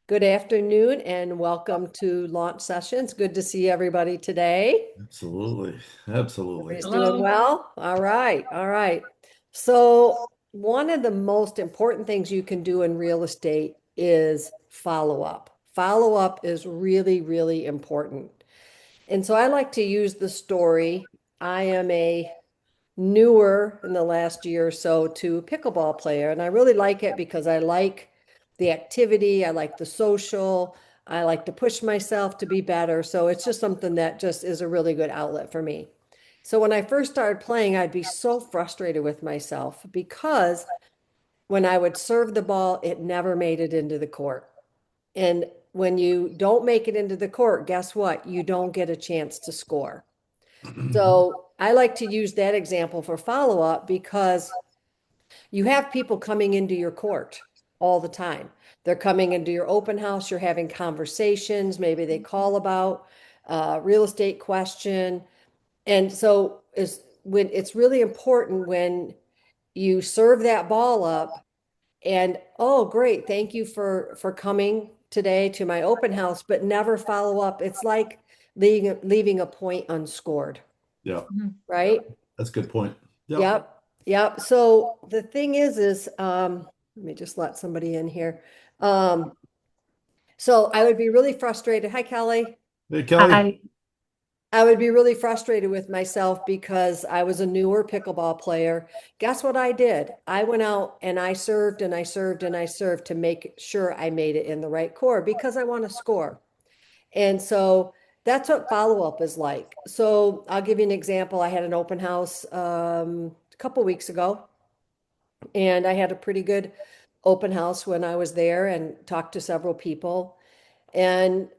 Good afternoon and welcome to Launch Sessions. Good to see everybody today. Absolutely. Absolutely. Everybody's doing Hello. well? All right, all right. So, one of the most important things you can do in real estate is follow up. Follow up is really, really important. And so I like to use the story. I am a newer in the last year or so to pickleball player. And I really like it because I like the activity, I like the social, I like to push myself to be better. So it's just something that just is a really good outlet for me. So when I first started playing, I'd be so frustrated with myself because when I would serve the ball, it never made it into the court. And when you don't make it into the court, guess what? You don't get a chance to score. So I like to use that example for follow up because you have people coming into your court all the time. They're coming into your open house, you're having conversations, maybe they call about a real estate question. And so is when it's really important when you serve that ball up and oh great, thank you for coming today to my open house, but never follow up. It's like leaving a point unscored, Yeah, Mhm. right? that's a good point. Yep. Yep, yep. So the thing is, let me just let somebody in here. Um, so I would be really frustrated. Hi, Kelly. Hey, Kelly. Hi. I would be really frustrated with myself because I was a newer pickleball player. Guess what I did? I went out and I served and I served and I served to make sure I made it in the right core because I want to score. And so that's what follow up is like. So I'll give you an example. I had an open house a couple weeks ago. And I had a pretty good open house when I was there and talked to several people. And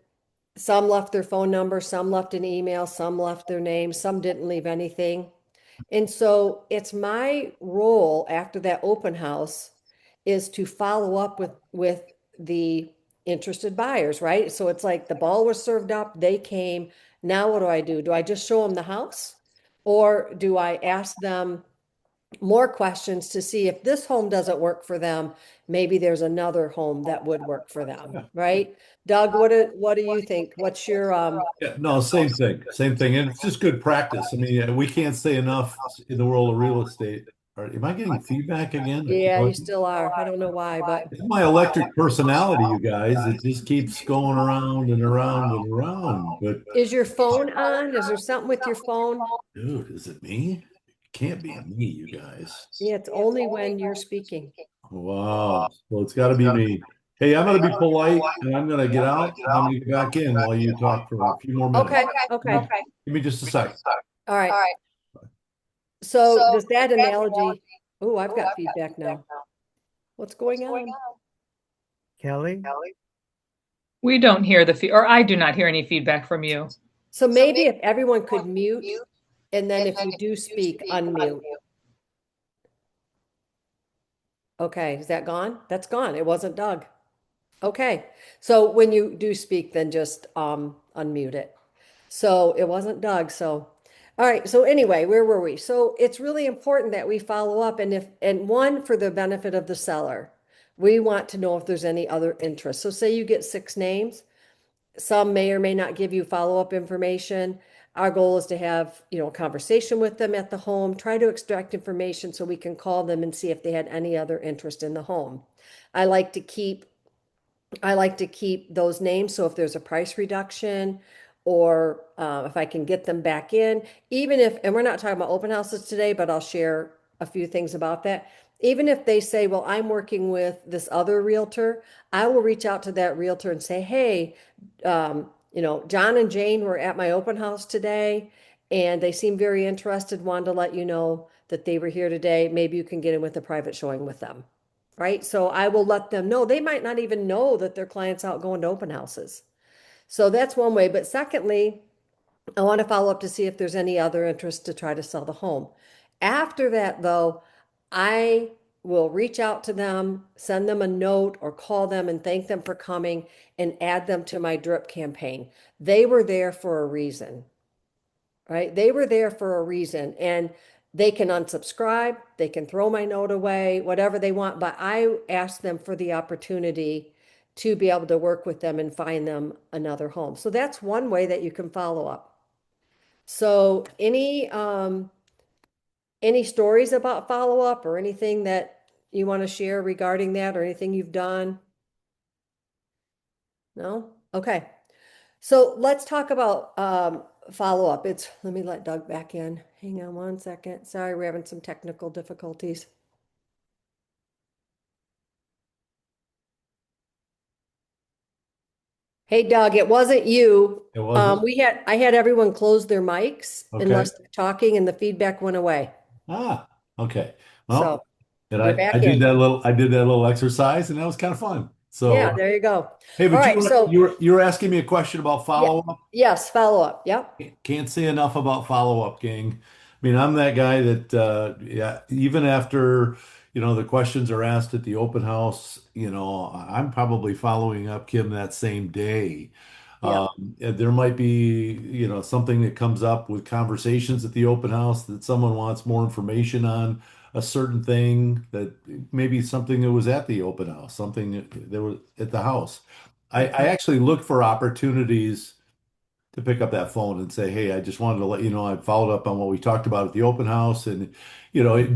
some left their phone number, some left an email, some left their name, some didn't leave anything. And so it's my role after that open house is to follow up with the interested buyers, right? So it's like the ball was served up, they came. Now what do I do? Do I just show them the house? Or do I ask them more questions to see if this home doesn't work for them, maybe there's another home that would work for them, Yeah. right? Doug, what do you think? What's your Yeah, no, same thing. Same thing. And it's just good practice. I mean, we can't say enough in the world of real estate. All right, am I getting feedback again? yeah, you still are. I don't know why, but It's my electric personality, you guys. It just keeps going around and around and around. But is your phone on? Is there something with your phone? dude, is it me? It can't be me, you guys. Yeah, it's only when you're speaking. Wow. Well, it's got to be me. Hey, I'm going to be polite and I'm going to get out and I'm going to get back in while you talk for a few more minutes. Okay, okay. Give me just a second. All right. So does that analogy, oh, I've got feedback now. What's going on? Kelly? We don't hear or I do not hear any feedback from you. So maybe if everyone could mute, and then if you do speak, unmute. Okay, is that gone? That's gone. It wasn't Doug. Okay. So when you do speak, then just unmute it. So it wasn't Doug. So all right. So anyway, where were we? So it's really important that we follow up and one for the benefit of the seller. We want to know if there's any other interest. So say you get 6 names. Some may or may not give you follow-up information. Our goal is to have, a conversation with them at the home, try to extract information so we can call them and see if they had any other interest in the home. I like to keep I like to keep those names. So if there's a price reduction or if I can get them back in, even if, and we're not talking about open houses today, but I'll share a few things about that. Even if they say, well, I'm working with this other realtor, I will reach out to that realtor and say, hey, John and Jane were at my open house today and they seem very interested, wanted to let you know that they were here today. Maybe you can get in with a private showing with them. Right. So I will let them know. They might not even know that their clients out going to open houses. So that's one way. But secondly, I want to follow up to see if there's any other interest to try to sell the home. After that, though, I will reach out to them, send them a note or call them and thank them for coming and add them to my drip campaign. They were there for a reason, right? They were there for a reason and they can unsubscribe, they can throw my note away, whatever they want, but I asked them for the opportunity to be able to work with them and find them another home. So that's one way that you can follow up. So any stories about follow up or anything that you want to share regarding that or anything you've done? No? Okay. So let's talk about follow up. Let me let Doug back in. Hang on one second. Sorry, we're having some technical difficulties. Hey Doug, it wasn't you. It wasn't? I had everyone close their mics Okay. unless they're talking and the feedback went away. Ah, okay. So Well, and you're I back did in. that little exercise and that was kind of fun. Yeah, So, there you go. hey, All but right, so you were asking me a question about yeah, follow-up. yes, follow up. Yep. Can't say enough about follow-up, gang. I mean, I'm that guy that yeah, even after, the questions are asked at the open house, I'm probably following up Kim that same day. Yep. And there might be, something that comes up with conversations at the open house that someone wants more information on a certain thing that maybe something that was at the open house, something that was at the house. I Okay. actually look for opportunities to pick up that phone and say, "Hey, I just wanted to let you know I followed up on what we talked about at the open house," and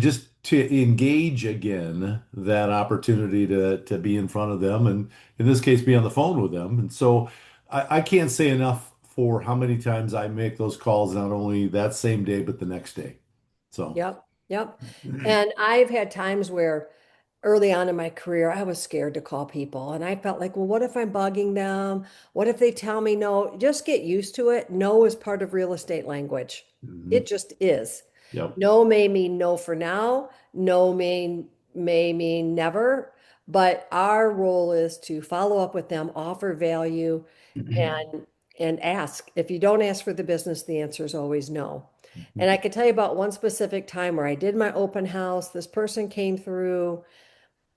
just to engage again that opportunity to be in front of them, and in this case, be on the phone with them. And so, I can't say enough for how many times I make those calls, not only that same day but the next day. So, Yep. Yep. And I've had times where early on in my career, I was scared to call people. And I felt like, well, what if I'm bugging them? What if they tell me no? Just get used to it. No is part of real estate language. mhm, It just is. yep. No may mean no for now. No may mean never. But our role is to follow up with them, offer value, and ask. If you don't ask for the business, the answer is always no. And I could tell you about one specific time where I did my open house. This person came through.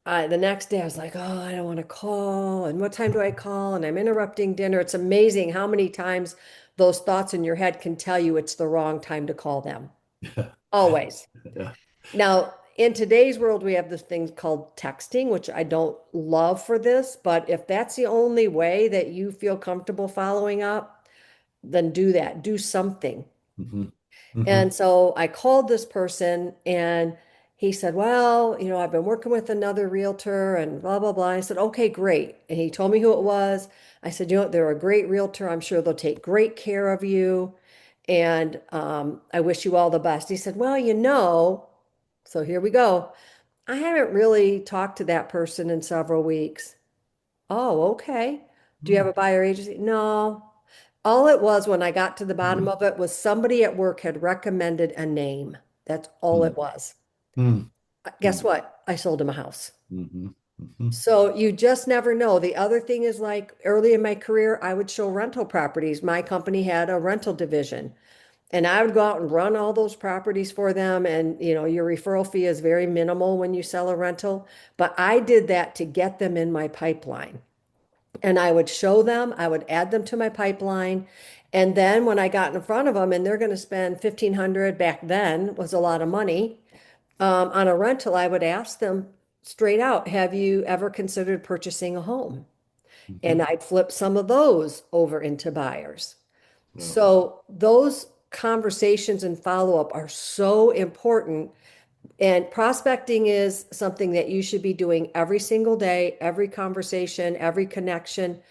The next day, I was like, oh, I don't want to call. And what time do I call? And I'm interrupting dinner. It's amazing how many times those thoughts in your head can tell you it's the wrong time to call them. Always. Yeah. Now, in today's world, we have this thing called texting, which I don't love for this. But if that's the only way that you feel comfortable following up, then do that. Do something. hmm hmm And so I called this person and he said, well, I've been working with another realtor and blah, blah, blah. I said, okay, great. And he told me who it was. I said, they're a great realtor. I'm sure they'll take great care of you. And I wish you all the best. He said, well, so here we go. I haven't really talked to that person in several weeks. Oh, okay. Do you have a buyer agency? No. All it was when I got to the bottom of it was somebody at work had recommended a name. That's all it was. Guess what? I sold him a house. hmm hmm So you just never know. The other thing is like early in my career, I would show rental properties. My company had a rental division. And I would go out and run all those properties for them. And, your referral fee is very minimal when you sell a rental. But I did that to get them in my pipeline. And I would show them, I would add them to my pipeline. And then when I got in front of them and they're going to spend 1,500 back then was a lot of money on a rental, I would ask them straight out, have you ever considered purchasing a home? hmm And I'd flip some of those over into buyers. Yeah. So those conversations and follow up are so important. And prospecting is something that you should be doing every single day, every conversation, every connection.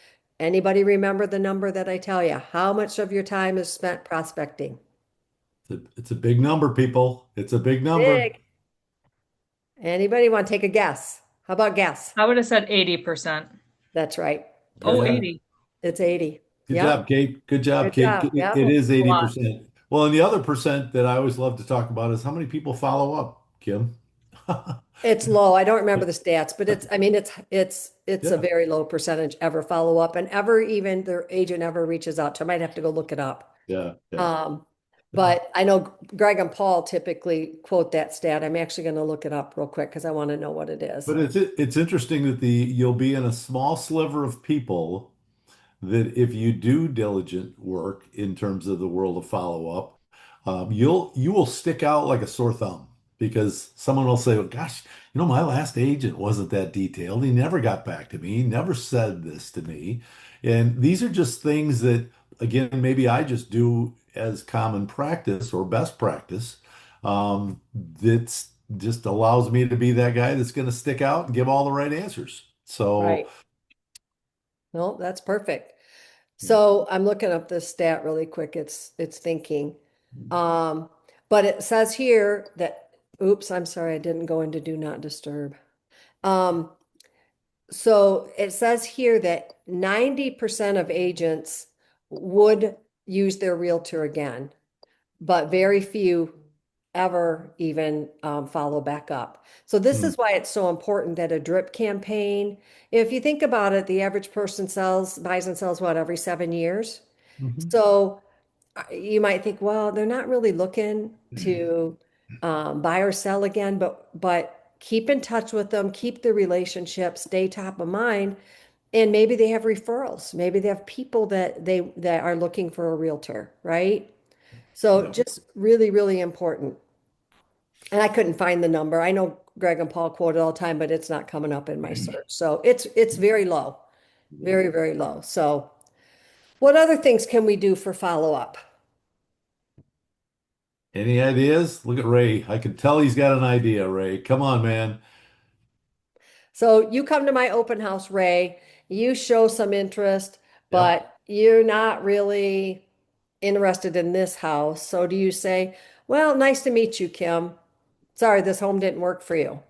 Anybody remember the number that I tell you? How much of your time is spent prospecting? It's a big number, people. It's a big number. Big. Anybody want to take a guess? How about guess? I would have said 80%. That's right. Oh, It's Yeah. 80. it's 80. Good Yep. job, Kate. Good job, Good Kate. job. It Yep. is A lot. 80%. Well, and the other percent that I always love to talk about is how many people follow up, Kim. It's low. I don't remember the stats, but I mean, it's a Yeah, very low percentage ever follow up and ever even their agent ever reaches out to. I might have to go look it up. yeah, yeah. Um, but I know Greg and Paul typically quote that stat. I'm actually going to look it up real quick because I want to know what it is. But it's interesting that you'll be in a small sliver of people that if you do diligent work in terms of the world of follow up, you will stick out like a sore thumb. because someone will say, well, gosh, my last agent wasn't that detailed. He never got back to me. He never said this to me. And these are just things that, again, maybe I just do as common practice or best practice. That's just allows me to be that guy that's going to stick out and give all the right answers. So, Right. No, that's perfect. So I'm looking up this stat really quick. It's thinking. Um, but it says here that, oops, I'm sorry, I didn't go into do not disturb. Um, so it says here that 90% of agents would use their realtor again, but very few ever even follow back up. So this mm, is why it's so important that a drip campaign, if you think about it, the average person buys and sells what, every 7 years? mhm. So you might think, well, they're not really looking to buy or sell again, but keep in touch with them, keep the relationship, stay top of mind, and maybe they have referrals. Maybe they have people that are looking for a realtor, right? So Yep. just really, really important. And I couldn't find the number. I know Greg and Paul quote it all the time, but it's not coming up in my search. So it's very low, Yeah. very, very low. So what other things can we do for follow-up? Any ideas? Look at Ray. I can tell he's got an idea, Ray. Come on, man. So you come to my open house, Ray, you show some interest, Yep. but you're not really interested in this house. So do you say, well, nice to meet you, Kim. Sorry, this home didn't work for you.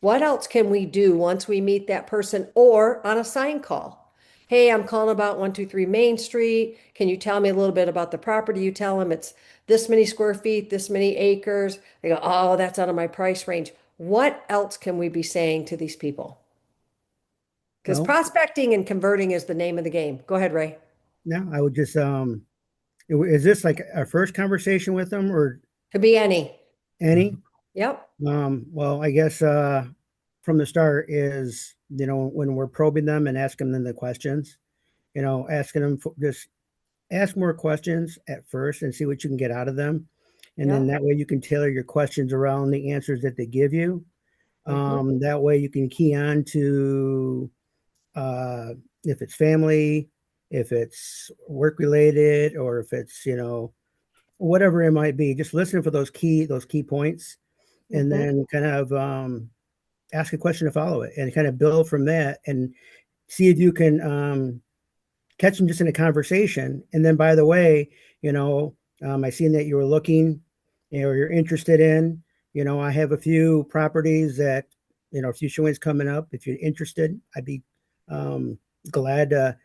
What else can we do once we meet that person or on a sign call? Hey, I'm calling about 123 Main Street. Can you tell me a little bit about the property? You tell them it's this many square feet, this many acres. They go, oh, that's out of my price range. What else can we be saying to these people? Because Well, prospecting and converting is the name of the game. Go ahead, Ray. now I would just is this like our first conversation with them or Could be any. any? Yep. Well, I guess from the start is, when we're probing them and asking them the questions, asking them just ask more questions at first and see what you can get out of them. And then Yep. that way you can tailor your questions around the answers that they give you. Hmm. That way you can key on to uh, if it's family, if it's work related, or if it's, whatever it might be. Just listen for those key points, and Hmm. then kind of ask a question to follow it, and kind of build from that, and see if you can catch them just in a conversation. And then, by the way, I seen that you were looking, you're interested in, I have a few properties that, a few showings coming up. If you're interested, I'd be um, glad to,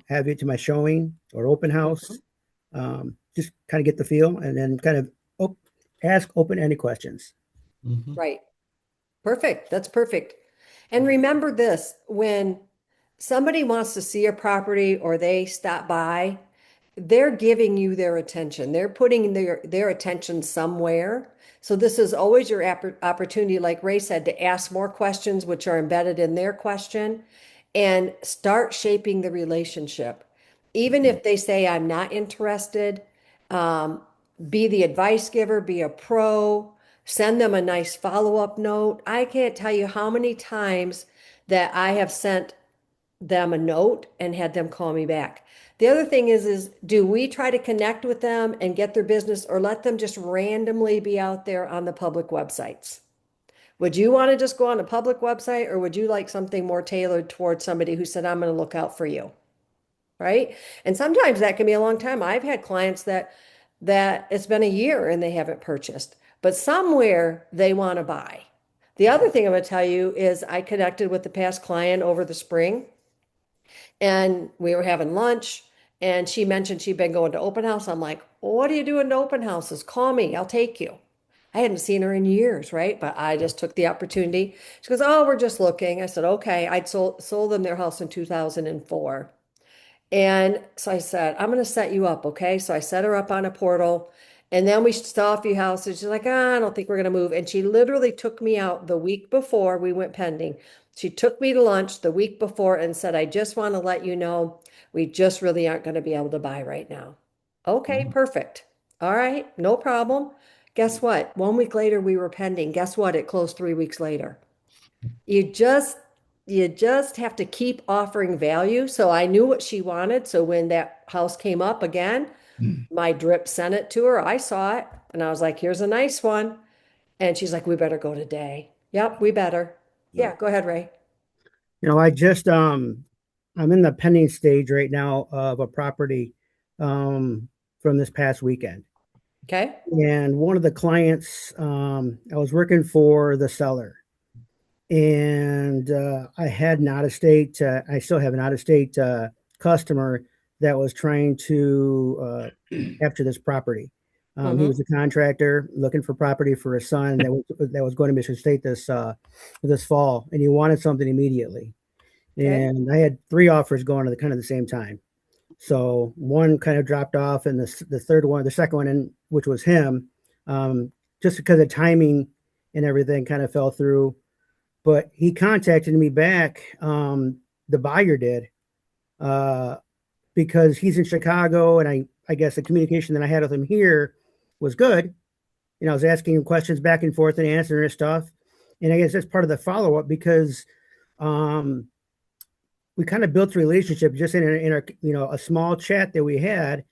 have you to my showing or open house. Hmm. Just kind of get the feel and then kind of ask open-ended questions. Mhm. Right. Perfect. That's perfect. And remember this, when somebody wants to see a property or they stop by, they're giving you their attention. They're putting their attention somewhere. So this is always your opportunity, like Ray said, to ask more questions which are embedded in their question and start shaping the relationship. Even if they say, I'm not interested, um, be the advice giver, be a pro, send them a nice follow-up note. I can't tell you how many times that I have sent them a note and had them call me back. The other thing is do we try to connect with them and get their business or let them just randomly be out there on the public websites? Would you want to just go on a public website or would you like something more tailored towards somebody who said, I'm going to look out for you? Right? And sometimes that can be a long time. I've had clients that it's been a year and they haven't purchased, but somewhere they want to buy. The other thing I'm going to tell you is I connected with the past client over the spring and we were having lunch and she mentioned she'd been going to open house. I'm like, what are you doing to open houses? Call me, I'll take you. I hadn't seen her in years, right? But I just took the opportunity. She goes, oh, we're just looking. I said, okay. I'd sold them their house in 2004. And so I said, I'm going to set you up, okay? So I set her up on a portal. And then we saw a few houses. She's like, I don't think we're going to move. And she literally took me out the week before we went pending. She took me to lunch the week before and said, I just want to let you know we just really aren't going to be able to buy right now. Okay, Mhm. perfect. All right, no problem. Guess what? 1 week later, we were pending. Guess what? It closed 3 weeks later. You just you just have to keep offering value. So I knew what she wanted. So when that house came up again, Hmm. my drip sent it to her. I saw it and I was like, here's a nice one. And she's like, we better go today. Yep, we better. Yep. Yeah, go ahead, Ray. I just I'm in the pending stage right now of a property um from this past weekend. Okay. And one of the clients, I was working for the seller, and I had an out of state, I still have an out of state customer that was trying to capture this property. He Mm-hmm. was a contractor looking for property for his son that was going to Michigan State this fall, and he wanted something immediately. Okay. And I had three offers going at the kind of the same time. So one kind of dropped off, and the third one, the second one, which was him, um, just because of timing and everything, kind of fell through. But he contacted me back. The buyer did, uh, because he's in Chicago, and I guess the communication that I had with him here was good. I was asking him questions back and forth and answering his stuff, and I guess that's part of the follow up because um, we kind of built a relationship just in our a small chat that we had,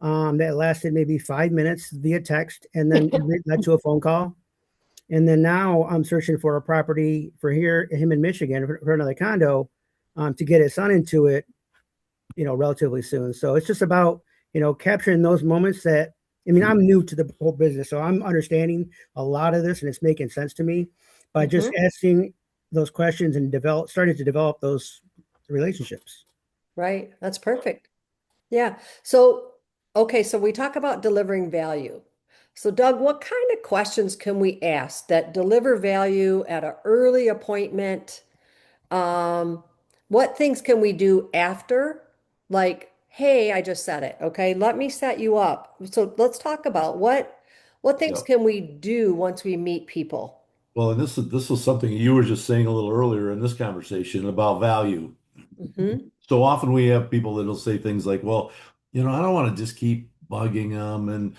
that lasted maybe 5 minutes via text, and then it led to a phone call. And then now I'm searching for a property for him in Michigan for another condo, to get his son into it, relatively soon. So it's just about, capturing those moments that, I mean, I'm new to the whole business, so I'm understanding a lot of this and it's making sense to me by just Mm-hmm. asking those questions and starting to develop those relationships. Right. That's perfect. Yeah. So, okay, so we talk about delivering value. So, Doug, what kind of questions can we ask that deliver value at an early appointment? Um, what things can we do after? Like, hey, I just said it. Okay, let me set you up. So let's talk about what things Yep. can we do once we meet people? Well, and this was something you were just saying a little earlier in this conversation about value. Hmm. So often we have people that'll say things like, well, I don't want to just keep bugging them and,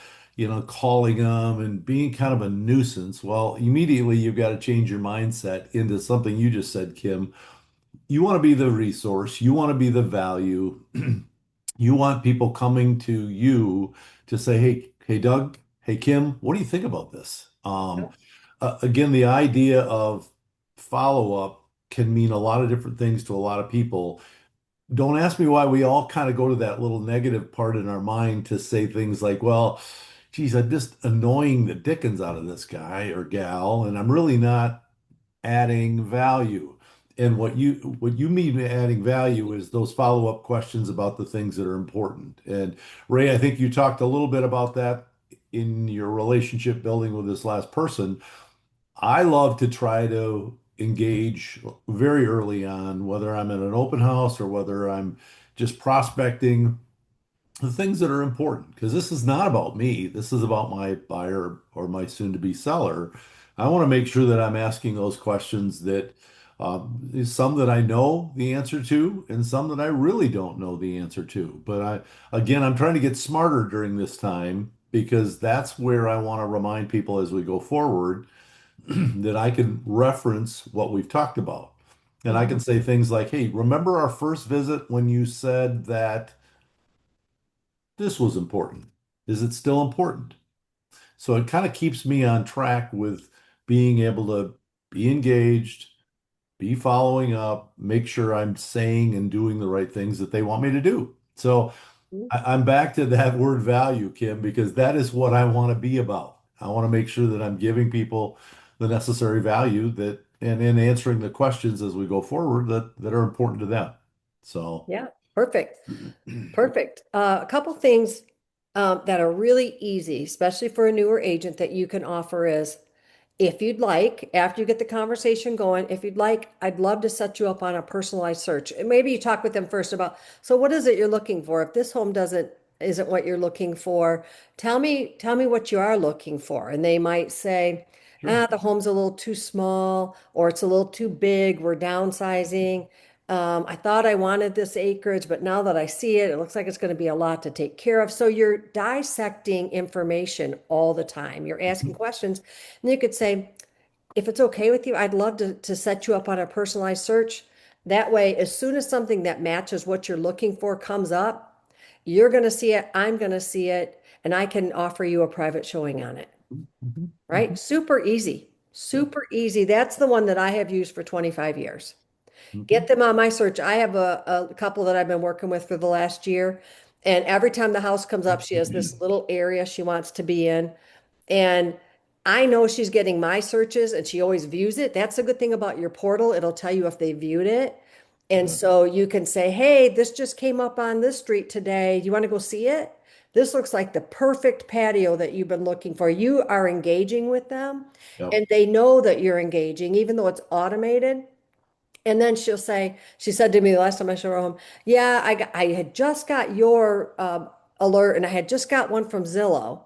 calling them and being kind of a nuisance. Well, immediately you've got to change your mindset into something you just said, Kim. You want to be the resource, you want to be the value. You want people coming to you to say, hey, Doug, hey, Kim, what do you think about this? Again, the idea of follow-up can mean a lot of different things to a lot of people. Don't ask me why we all kind of go to that little negative part in our mind to say things like, well, geez, I'm just annoying the dickens out of this guy or gal, and I'm really not adding value. And what you mean by adding value is those follow-up questions about the things that are important. And Ray, I think you talked a little bit about that in your relationship building with this last person. I love to try to engage very early on, whether I'm in an open house or whether I'm just prospecting the things that are important, because this is not about me. This is about my buyer or my soon-to-be seller. I want to make sure that I'm asking those questions that some that I know the answer to and some that I really don't know the answer to. But again, I'm trying to get smarter during this time because that's where I want to remind people as we go forward that I can reference what we've talked about. And I Hmm. can say things like, hey, remember our first visit when you said that this was important? Is it still important? So it kind of keeps me on track with being able to be engaged, be following up, make sure I'm saying and doing the right things that they want me to do. So I'm back to that word value, Kim, because that is what I want to be about. I want to make sure that I'm giving people the necessary value that, and in answering the questions as we go forward that are important to them. So, Yeah, perfect. Perfect. A couple things that are really easy, especially for a newer agent that you can offer is if you'd like, after you get the conversation going, if you'd like, I'd love to set you up on a personalized search. And maybe you talk with them first about, so what is it you're looking for? If this home isn't what you're looking for, tell me what you are looking for. And they might say, sure. the home's a little too small, or it's a little too big, we're downsizing. I thought I wanted this acreage, but now that I see it, it looks like it's going to be a lot to take care of. So you're dissecting information all the time. You're asking questions, and you could say, if it's okay with you, I'd love to set you up on a personalized search. That way, as soon as something that matches what you're looking for comes up, you're going to see it, I'm going to see it, and I can offer you a private showing on it. Mhm. Right? Mhm. Super easy. Yep. Super easy. That's the one that I have used for 25 years. Get Mhm. them on my search. I have a couple that I've been working with for the last year. And every time the house comes up, she has this little area she wants to be in. And I know she's getting my searches and she always views it. That's a good thing about your portal. It'll tell you if they viewed it. And Yeah. so you can say, hey, this just came up on this street today. Do you want to go see it? This looks like the perfect patio that you've been looking for. You are engaging with them Yep. and they know that you're engaging, even though it's automated. And then she'll say, she said to me the last time I showed her home, yeah, I had just got your alert and I had just got one from Zillow.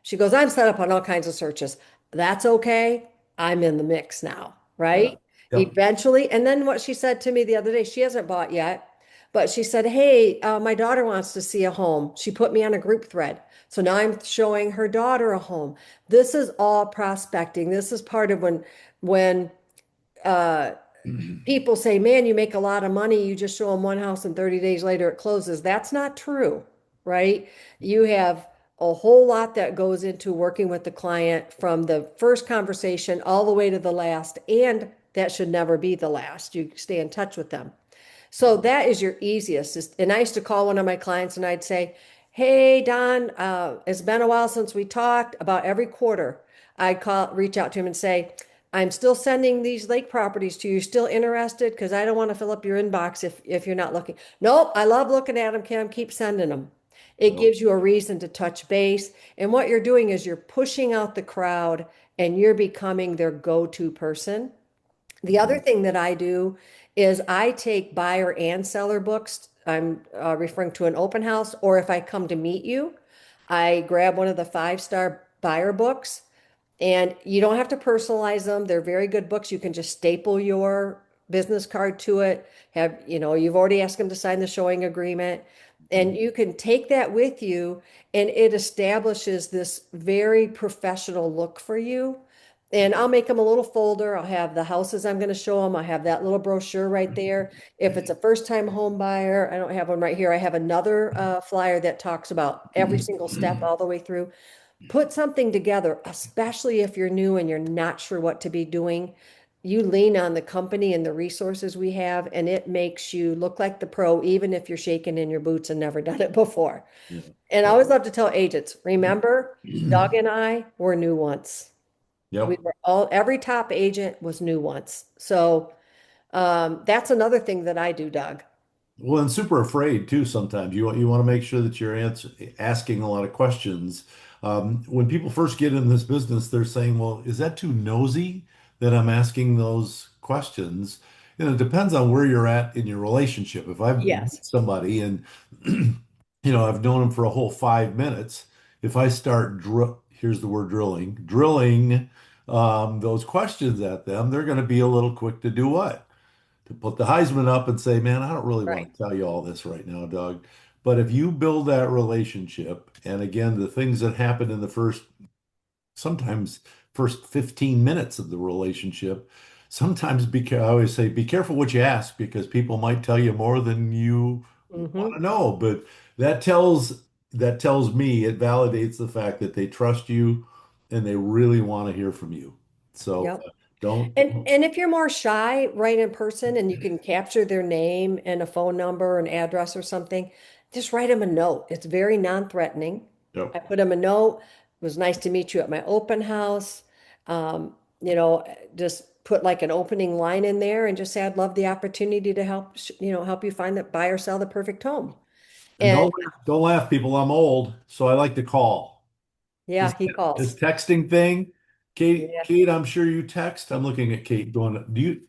She goes, I'm set up on all kinds of searches. That's okay. I'm in the mix now, Yeah. right? Yep. Eventually. And then what she said to me the other day, she hasn't bought yet, but she said, hey, my daughter wants to see a home. She put me on a group thread. So now I'm showing her daughter a home. This is all prospecting. This is part of when uh people say, man, you make a lot of money. You just show them one house and 30 days later it closes. That's not true, right? You have a whole lot that goes into working with the client from the first conversation all the way to the last. And that should never be the last. You stay in touch with them. So that is your easiest. And I used to call one of my clients and I'd say, hey, Don, it's been a while since we talked. About every quarter, I'd reach out to him and say, I'm still sending these lake properties to you. Still interested? Because I don't want to fill up your inbox if you're not looking. Nope, I love looking at them, Kim. Keep sending them. It Yep. gives you a reason to touch base. And what you're doing is you're pushing out the crowd and you're becoming their go-to person. The other Mhm. thing that I do is I take buyer and seller books. I'm referring to an open house, or if I come to meet you, I grab one of the five-star buyer books, and you don't have to personalize them. They're very good books. You can just staple your business card to it. You've already asked them to sign the showing agreement, and you can take that with you, and it establishes this very professional look for you. And I'll make them a little folder. I'll have the houses I'm going to show them. I have that little brochure right there. If it's a first-time home buyer, I don't have one right here. I have another flyer that talks about every single step all the way through. Put something together, especially if you're new and you're not sure what to be doing. You lean on the company and the resources we have, and it makes you look like the pro, even if you're shaking in your boots and never done it before. Yeah. And I Yep. always love to tell agents, remember, Doug and I were new once. We Yep. were every top agent was new once. So that's another thing that I do, Doug. Well, and super afraid too sometimes. You want to make sure that you're asking a lot of questions. When people first get in this business, they're saying, "Well, is that too nosy that I'm asking those questions?" It depends on where you're at in your relationship. If I've met Yes. somebody and I've known them for a whole 5 minutes, if I start here's the word drilling those questions at them, they're going to be a little quick to do what? To put the Heisman up and say, man, I don't really Right. want to tell you all this right now, Doug. But if you build that relationship, and again, the things that happen in the sometimes first 15 minutes of the relationship, sometimes I always say, be careful what you ask because people might tell you more than you want Hmm. to know. But that tells me it validates the fact that they trust you and they really want to hear from you. So Yep. don't. And if you're more shy, write in person and you can capture their name and a phone number, an address or something, just write them a note. It's very non-threatening. Yep. I put them a note. It was nice to meet you at my open house. Um, you know, just put like an opening line in there and just say, I'd love the opportunity to help, help you find that buy or sell the perfect home. And And don't laugh, people. I'm old, so I like to call. This yeah, he this calls. texting thing, Kate. Yeah. Kate, I'm sure you text. I'm looking at Kate going, do you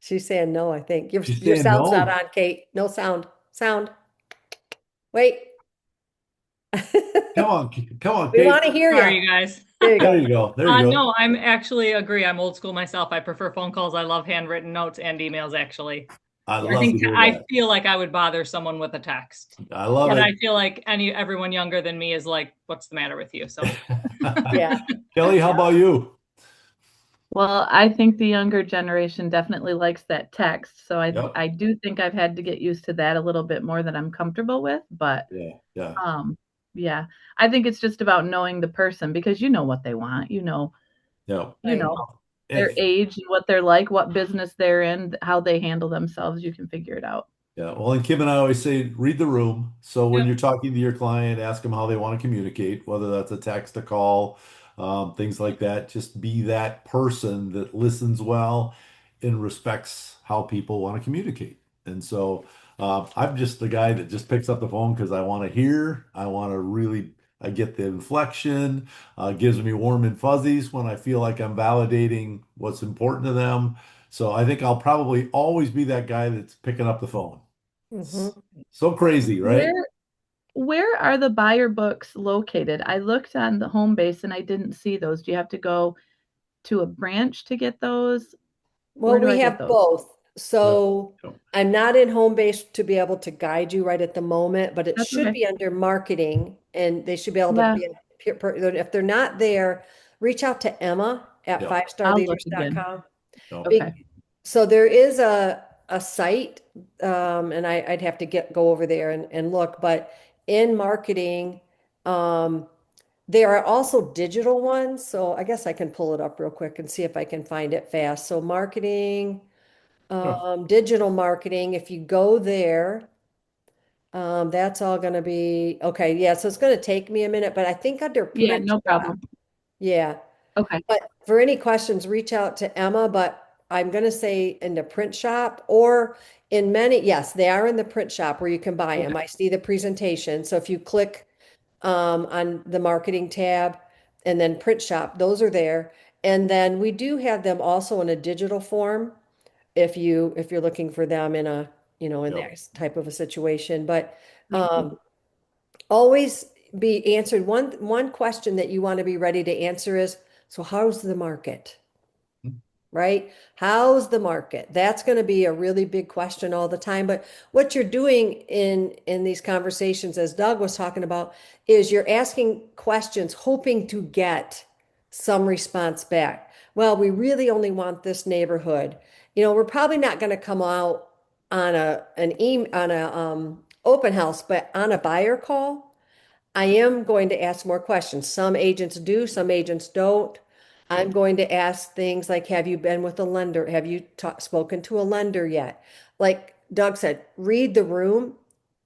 She's saying no, I think. Your she's your saying sound's not no. on, Kate. No sound. Sound. Wait. Come on, We Kate. want to hear you. Sorry, you guys. There you There go. you go. There you go. No, I'm actually agree. I'm old school myself. I prefer phone calls. I love handwritten notes and emails, actually. I I love think to hear I that. feel like I would bother someone with a text. I love And it. I feel like everyone younger than me is like, what's the matter with you? So Yeah. Kelly, how about you? Well, I think the younger generation definitely likes that text. So I Yep. I do think I've had to get used to that a little bit more than I'm comfortable with. But Yeah. Yeah. um, yeah, I think it's just about knowing the person because you know what they want. Yeah. You Right. know their And age and what they're like, what business they're in, how they handle themselves. You can figure it out. yeah, well, and Kim and I always say read the room. So when yep. you're talking to your client, ask them how they want to communicate, whether that's a text, a call, things like that. Just be that person that listens well and respects how people want to communicate. And so I'm just the guy that just picks up the phone because I want to hear. I want to really, I get the inflection, gives me warm and fuzzies when I feel like I'm validating what's important to them. So I think I'll probably always be that guy that's picking up the phone. Hmm. So crazy, right? Where where are the buyer books located? I looked on the home base and I didn't see those. Do you have to go to a branch to get those? Well, Where do we I get have those? both. Yep. So Yep. I'm not in home base to be able to guide you right at the moment, but it That's should okay. be under marketing and they should be able to Yeah, be, if they're not there, reach out to Emma at Yep. I'll look again. fivestarleaders.com. Yep. Okay. So there is a site, and I'd have to go over there and look, but in marketing, um, there are also digital ones. So I guess I can pull it up real quick and see if I can find it fast. So marketing, Huh. digital marketing, if you go there, that's all going to be okay. Yeah, so it's going to take me a minute, but I think under Yeah, print no shop, problem. yeah. Okay. But for any questions, reach out to Emma, but I'm going to say in the print shop or in many, yes, they are in the print shop where you can buy them. Okay. I see the presentation. So if you click on the marketing tab and then print shop, those are there. And then we do have them also in a digital form if you're looking for them in a, in Yep. that type of a situation. But Thank you. always be answered. One question that you want to be ready to answer is, so how's the market? Right? How's the market? That's going to be a really big question all the time. But what you're doing in these conversations, as Doug was talking about, is you're asking questions, hoping to get some response back. Well, we really only want this neighborhood. We're probably not going to come out on a open house, but on a buyer call. I am going to ask more questions. Some agents do, some agents don't. I'm going to ask things like, have you been with a lender? Have you spoken to a lender yet? Like Doug said, read the room.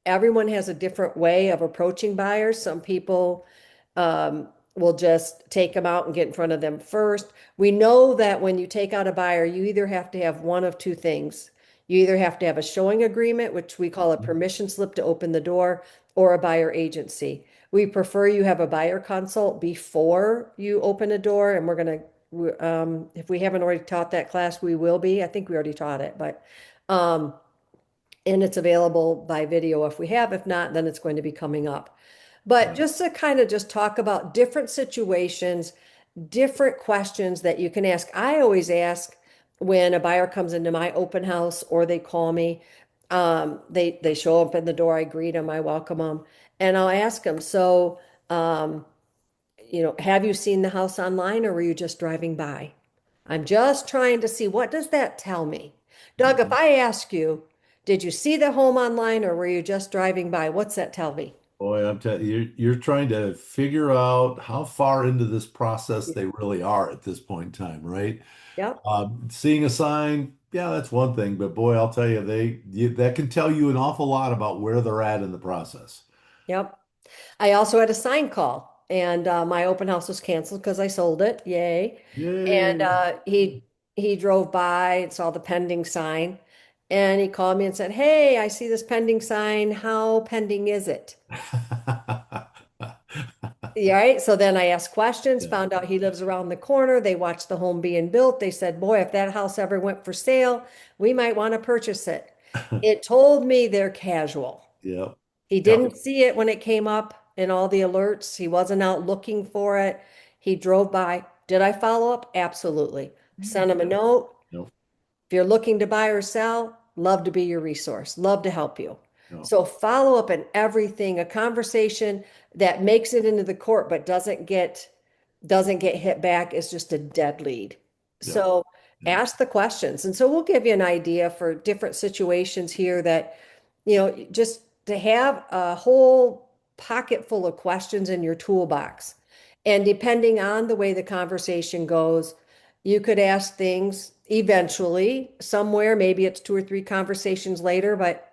Everyone has a different way of approaching buyers. Some people will just take them out and get in front of them first. We know that when you take out a buyer, you either have to have one of two things. You either have to have a showing agreement, which we call a permission slip to open the door, or a buyer agency. We prefer you have a buyer consult before you open a door, and we're going to, if we haven't already taught that class, we will be. I think we already taught it, but, and it's available by video if we have. If not, then it's going to be coming up. But Yeah. just to kind of just talk about different situations, different questions that you can ask. I always ask when a buyer comes into my open house or they call me, they show up in the door, I greet them, I welcome them, and I'll ask them, so, have you seen the house online or were you just driving by? I'm just trying to see what does that tell me? Doug, if Mhm. I ask you, did you see the home online or were you just driving by? What's that tell me? Boy, I'm telling you, you're trying to figure out how far into this process they really are at this point in time, right? Yep, Seeing a sign, yeah, that's one thing, but boy, I'll tell you, that can tell you an awful lot about where they're at in the process. yep. I also had a sign call, and my open house was canceled because I sold it. Yay! And Yay. he drove by and saw the pending sign, and he called me and said, "Hey, I see this pending sign. How pending is it?" Yeah, right. So then I asked questions, Yeah. found out he lives around the corner. They watched the home being built. They said, "Boy, if that house ever went for sale, we might want to purchase it." It told me they're casual. Yep. He Yep. didn't see it when it came up in all the alerts. He wasn't out looking for it. He drove by. Did I follow up? Absolutely. Sent him a Yep. note. Yep. If you're looking to buy or sell, love to be your resource, love to help you. Yeah. So follow up in everything, a conversation that makes it into the court but doesn't get hit back is just a dead lead. Yeah. So Yeah. ask the questions. And so we'll give you an idea for different situations here that, just to have a whole pocket full of questions in your toolbox. And depending on the way the conversation goes, you could ask things eventually somewhere, maybe it's two or three conversations later, but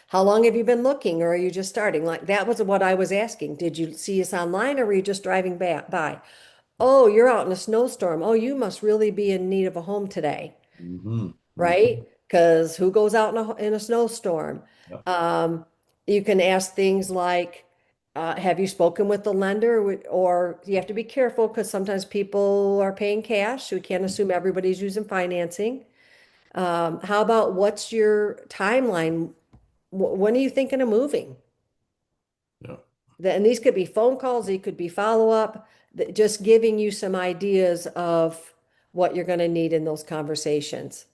how long have you been looking or are you just starting? Like that was what I was asking. Did you see us online or were you just driving by? Oh, you're out in a snowstorm. Oh, you must really be in need of a home today, Hmm. right? Because who goes out in a snowstorm? Yep. Um, you can ask things like, have you spoken with the lender? Or you have to be careful because sometimes people are paying cash. So we can't assume everybody's using financing. How about what's your timeline? When are you thinking of moving? Yeah. And these could be phone calls, they could be follow-up, just giving you some ideas of what you're going to need in those conversations.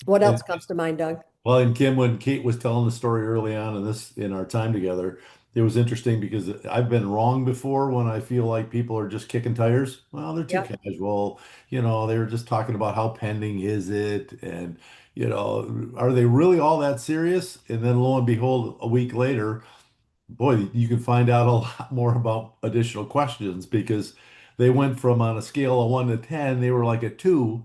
What else And comes to mind, Doug? well, and Kim, when Kate was telling the story early on in our time together, it was interesting because I've been wrong before when I feel like people are just kicking tires. Well, they're too Yep, casual. They were just talking about how pending is it, and are they really all that serious? And then lo and behold, a week later, boy, you can find out a lot more about additional questions because they went from on a scale of 1 to 10, they were like a 2,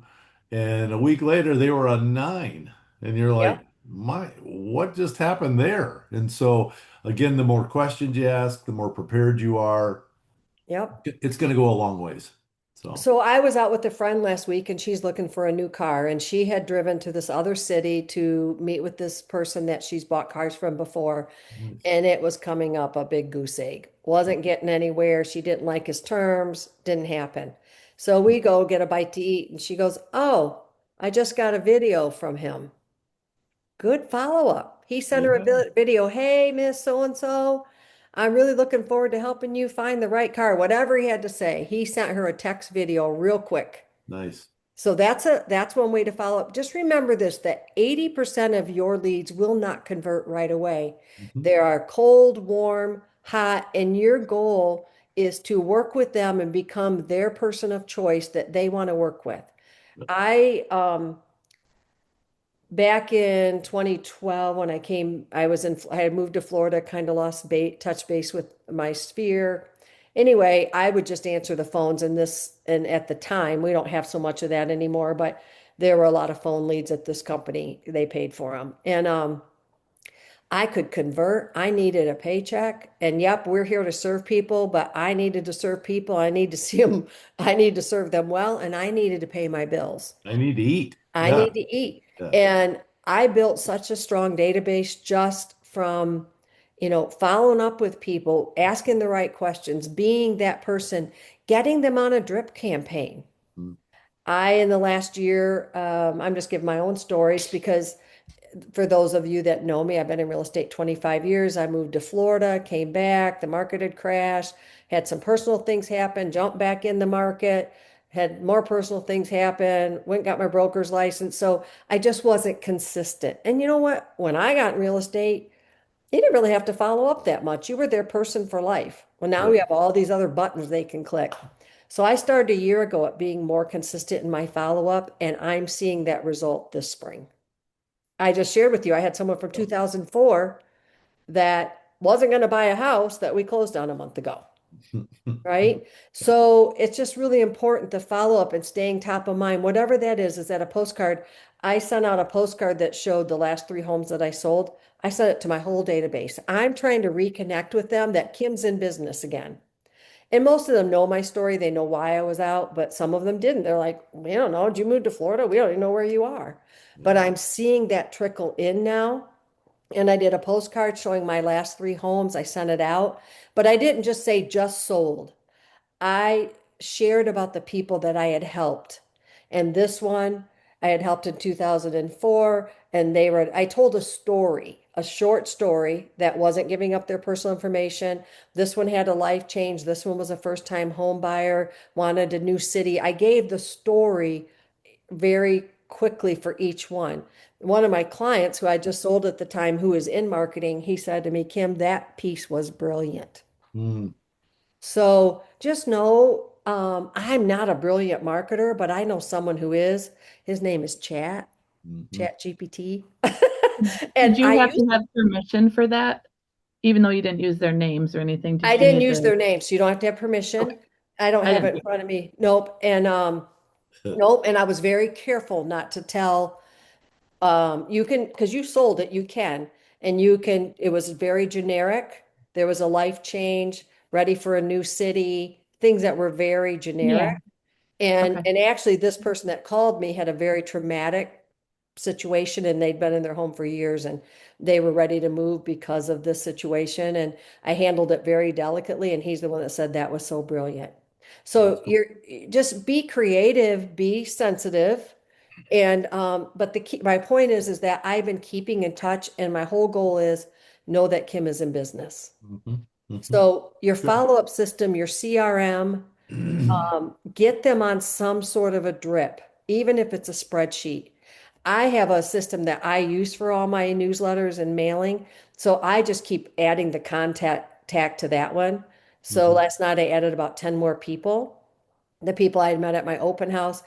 and a week later they were a 9. And you're like, yep, what just happened there? And so again, the more questions you ask, the more prepared you are, yep. it's going to go a long ways. So, So I was out with a friend last week and she's looking for a new car and she had driven to this other city to meet with this person that she's bought cars from before. nice. And it was coming up a big goose egg. Wasn't getting anywhere. She didn't like his terms. Didn't happen. So we go get a bite to eat, and she goes, "Oh, I just got a video from him." Good follow-up. He sent her a Yeah, video. Hey, Miss So and so, I'm really looking forward to helping you find the right car. Whatever he had to say, he sent her a text video real quick. nice. So that's one way to follow up. Just remember this, that 80% of your leads will not convert right away. Mhm. There are cold, warm, hot, and your goal is to work with them and become their person of choice that they want to work with. I Back in 2012 when I had moved to Florida, kind of lost touch base with my sphere. Anyway, I would just answer the phones and at the time, we don't have so much of that anymore, but there were a lot of phone leads at this company. They paid for them. And I could convert. I needed a paycheck. And yep, we're here to serve people, but I needed to serve people. I need to see them. I need to serve them well, and I needed to pay my bills. I need to eat. I Yeah. need to eat. Yeah. And I built such a strong database just from, following up with people, asking the right questions, being that person, getting them on a drip campaign. Mm. In the last year, I'm just giving my own stories because for those of you that know me, I've been in real estate 25 years. I moved to Florida, came back, the market had crashed, had some personal things happen, jumped back in the market, had more personal things happen, went and got my broker's license. So I just wasn't consistent. And you know what? When I got in real estate, you didn't really have to follow up that much. You were their person for life. Well, now we Right. have all these other buttons they can click. So I started a year ago at being more consistent in my follow up, and I'm seeing that result this spring. I just shared with you, I had someone from 2004 that wasn't going to buy a house that we closed on a month ago, right? Yeah. So it's just really important to follow up and staying top of mind. Whatever that is that a postcard? I sent out a postcard that showed the last three homes that I sold. I sent it to my whole database. I'm trying to reconnect with them that Kim's in business again. And most of them know my story. They know why I was out, but some of them didn't. They're like, we don't know. Did you move to Florida? We don't even know where you are. But Yeah. I'm seeing that trickle in now. And I did a postcard showing my last three homes. I sent it out, but I didn't just say just sold. I shared about the people that I had helped. And this one I had helped in 2004. And I told a story, a short story that wasn't giving up their personal information. This one had a life change. This one was a first time home buyer, wanted a new city. I gave the story very quickly for each one. One of my clients who I just sold at the time, who was in marketing, he said to me, Kim, that piece was brilliant. Mm, So just know, I'm not a brilliant marketer, but I know someone who is. His name is mhm. Chat GPT. Did And you have to have permission for that, even though you didn't use their names or anything? I Did you didn't need use to? their names, so you don't have to have Okay, permission. I don't I have it didn't in think front of me. Nope. And nope. And I was very careful not to tell. You can, because you sold it, you can, and you can. It was very generic. There was a life change, ready for a new city, things that were very Yeah. generic. And Okay. and actually, this person that called me had a very traumatic situation, and they'd been in their home for years, and they were ready to move because of this situation. And I handled it very delicately, and he's the one that said that was so brilliant. That's So cool. you're just be creative, be sensitive. And but the key, my point is that I've been keeping in touch, and my whole goal is know that Kim is in business. Mhm, mhm. So your Good. follow-up system, your CRM, get them on some sort of a drip, even if it's a spreadsheet. I have a system that I use for all my newsletters and mailing. So I just keep adding the contact tag to that one. So Mhm. last night I added about 10 more people, the people I had met at my open house,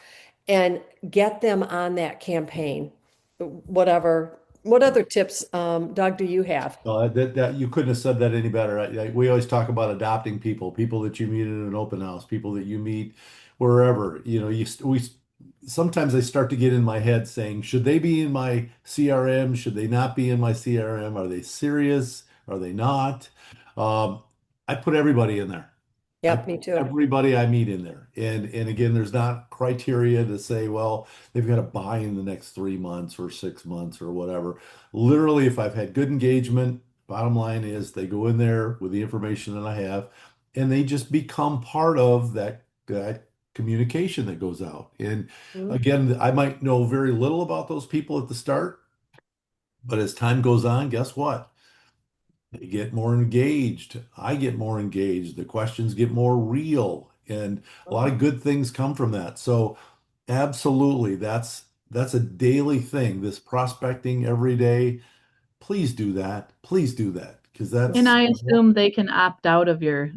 and get them on that campaign. Whatever, what other tips, Doug, do you have? That you couldn't have said that any better. We always talk about adopting people, people that you meet in an open house, people that you meet wherever. We sometimes I start to get in my head saying, should they be in my CRM? Should they not be in my CRM? Are they serious? Are they not? Um, I put everybody in there. I Yep, put me too. everybody I meet in there. And again, there's not criteria to say, well, they've got to buy in the next 3 months or 6 months or whatever. Literally, if I've had good engagement, bottom line is they go in there with the information that I have and they just become part of that communication that goes out. And Mhm. again, I might know very little about those people at the start, but as time goes on, guess what? They get more engaged. I get more engaged. The questions get more real, and a lot of good things come from that. So, absolutely, that's a daily thing. This prospecting every day. Please do that. Please do that because And that's I assume they can opt out of your